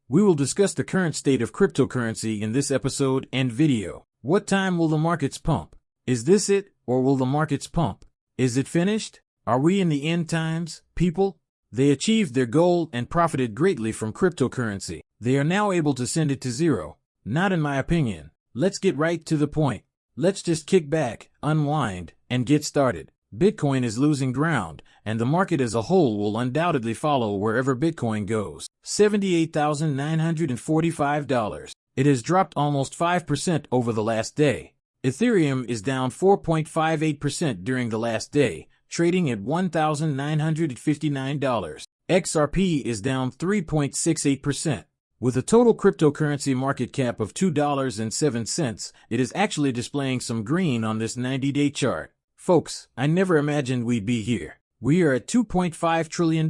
We will discuss the current state of cryptocurrency in this episode and video. What time will the markets pump? Is this it, or will the markets pump? Is it finished? Are we in the end times, people? They achieved their goal and profited greatly from cryptocurrency. They are now able to send it to zero. Not in my opinion. Let's get right to the point. Let's just kick back, unwind, and get started. Bitcoin is losing ground, and the market as a whole will undoubtedly follow wherever Bitcoin goes. $78,945. It has dropped almost 5% over the last day. Ethereum is down 4.58% during the last day, trading at $1,959. XRP is down 3.68%. With a total cryptocurrency market cap of $2.07, it is actually displaying some green on this 90-day chart. Folks, I never imagined we'd be here. We are at $2.5 trillion,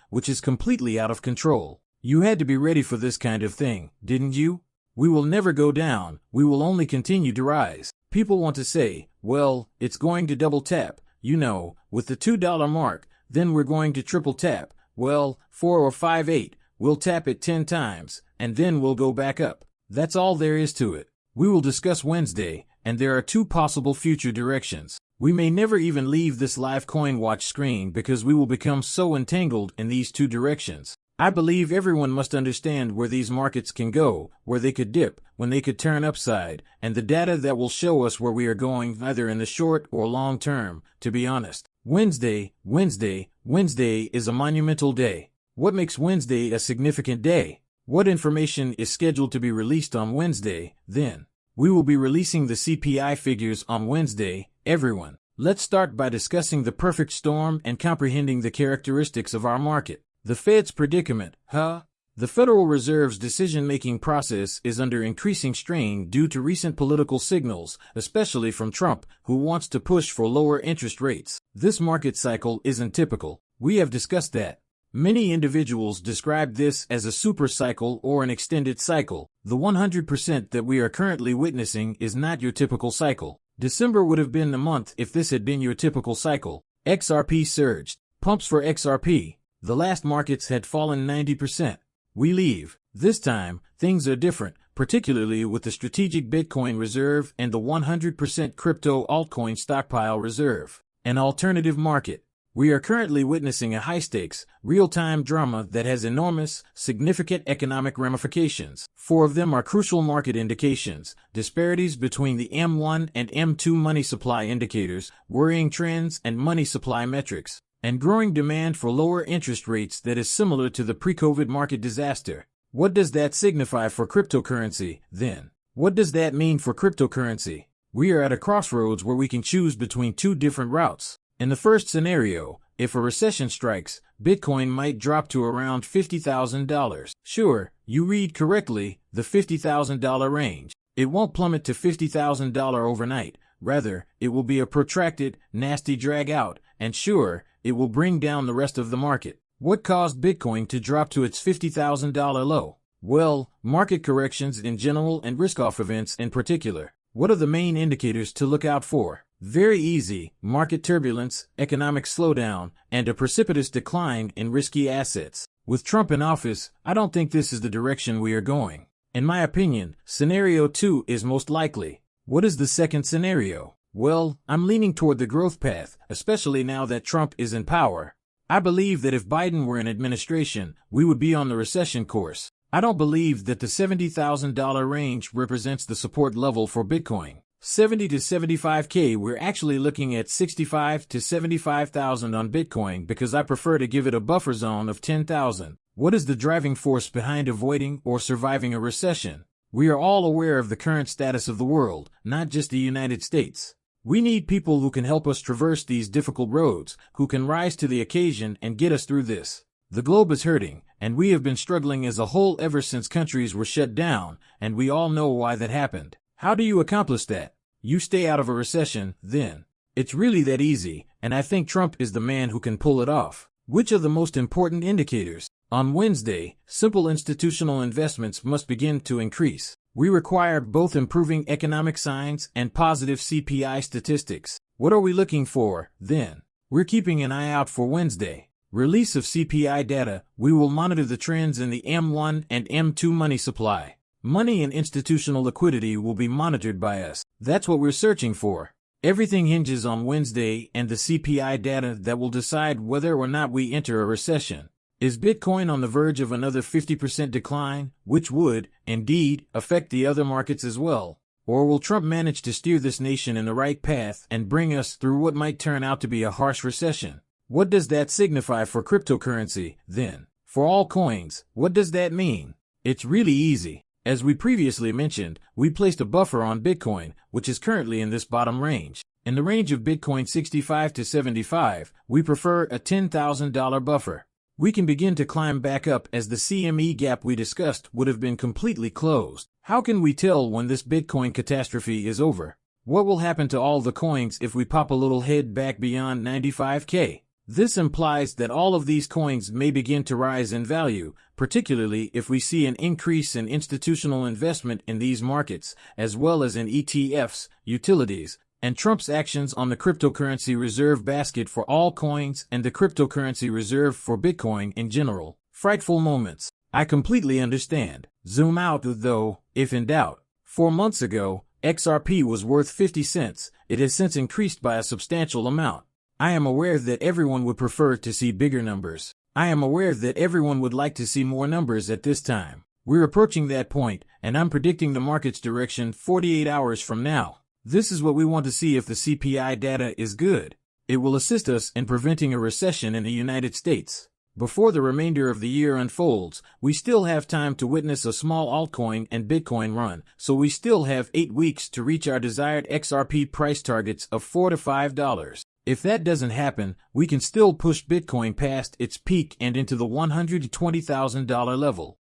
which is completely out of control. You had to be ready for this kind of thing, didn't you? We will never go down, we will only continue to rise. People want to say, well, it's going to double tap, you know, with the $2 mark, then we're going to triple tap. Well, 4 or 5, 8. We'll tap it 10 times, and then we'll go back up. That's all there is to it. We will discuss Wednesday, and there are two possible future directions. We may never even leave this live coin watch screen because we will become so entangled in these two directions. I believe everyone must understand where these markets can go, where they could dip, when they could turn upside, and the data that will show us where we are going either in the short or long term, to be honest. Wednesday is a monumental day. What makes Wednesday a significant day? What information is scheduled to be released on Wednesday, then? We will be releasing the CPI figures on Wednesday, everyone. Let's start by discussing the perfect storm and comprehending the characteristics of our market. The Fed's predicament, huh? The Federal Reserve's decision-making process is under increasing strain due to recent political signals, especially from Trump, who wants to push for lower interest rates. This market cycle isn't typical. We have discussed that. Many individuals describe this as a super cycle or an extended cycle. The 100% that we are currently witnessing is not your typical cycle. December would have been the month if this had been your typical cycle. XRP surged. Pumps for XRP. The last markets had fallen 90%. We leave. This time, things are different, particularly with the strategic Bitcoin reserve and the 100% crypto altcoin stockpile reserve. An alternative market. We are currently witnessing a high-stakes, real-time drama that has enormous, significant economic ramifications. 4 of them are crucial market indications: disparities between the M1 and M2 money supply indicators, worrying trends and money supply metrics, and growing demand for lower interest rates that is similar to the pre-COVID market disaster. What does that signify for cryptocurrency, then? What does that mean for cryptocurrency? We are at a crossroads where we can choose between two different routes. In the first scenario, if a recession strikes, Bitcoin might drop to around $50,000. Sure, you read correctly, the $50,000 range. It won't plummet to $50,000 overnight. Rather, it will be a protracted, nasty drag out, and sure, it will bring down the rest of the market. What caused Bitcoin to drop to its $50,000 low? Well, market corrections in general and risk-off events in particular. What are the main indicators to look out for? Very easy: market turbulence, economic slowdown, and a precipitous decline in risky assets. With Trump in office, I don't think this is the direction we are going. In my opinion, scenario 2 is most likely. What is the second scenario? Well, I'm leaning toward the growth path, especially now that Trump is in power. I believe that if Biden were in administration, we would be on the recession course. I don't believe that the $70,000 range represents the support level for Bitcoin. 70 to 75K, we're actually looking at 65 to 75,000 on Bitcoin because I prefer to give it a buffer zone of 10,000. What is the driving force behind avoiding or surviving a recession? We are all aware of the current status of the world, not just the United States. We need people who can help us traverse these difficult roads, who can rise to the occasion and get us through this. The globe is hurting, and we have been struggling as a whole ever since countries were shut down, and we all know why that happened. How do you accomplish that? You stay out of a recession, then. It's really that easy, and I think Trump is the man who can pull it off. Which are the most important indicators? On Wednesday, simple institutional investments must begin to increase. We require both improving economic signs and positive CPI statistics. What are we looking for, then? We're keeping an eye out for Wednesday. Release of CPI data. We will monitor the trends in the M1 and M2 money supply. Money and institutional liquidity will be monitored by us. That's what we're searching for. Everything hinges on Wednesday and the CPI data that will decide whether or not we enter a recession. Is Bitcoin on the verge of another 50% decline, which would, indeed, affect the other markets as well? Or will Trump manage to steer this nation in the right path and bring us through what might turn out to be a harsh recession? What does that signify for cryptocurrency, then? For all coins, what does that mean? It's really easy. As we previously mentioned, we placed a buffer on Bitcoin, which is currently in this bottom range. In the range of Bitcoin 65 to 75, we prefer a $10,000 buffer. We can begin to climb back up as the CME gap we discussed would have been completely closed. How can we tell when this Bitcoin catastrophe is over? What will happen to all the coins if we pop a little head back beyond 95K? This implies that all of these coins may begin to rise in value, particularly if we see an increase in institutional investment in these markets, as well as in ETFs, utilities, and Trump's actions on the cryptocurrency reserve basket for all coins and the cryptocurrency reserve for Bitcoin in general. Frightful moments. I completely understand. Zoom out, though, if in doubt. 4 months ago, XRP was worth 50 cents. It has since increased by a substantial amount. I am aware that everyone would prefer to see bigger numbers. I am aware that everyone would like to see more numbers at this time. We're approaching that point, and I'm predicting the market's direction 48 hours from now. This is what we want to see if the CPI data is good. It will assist us in preventing a recession in the United States. Before the remainder of the year unfolds, we still have time to witness a small altcoin and Bitcoin run, so we still have 8 weeks to reach our desired XRP price targets of $4 to $5. If that doesn't happen, we can still push Bitcoin past its peak and into the $120,000 level.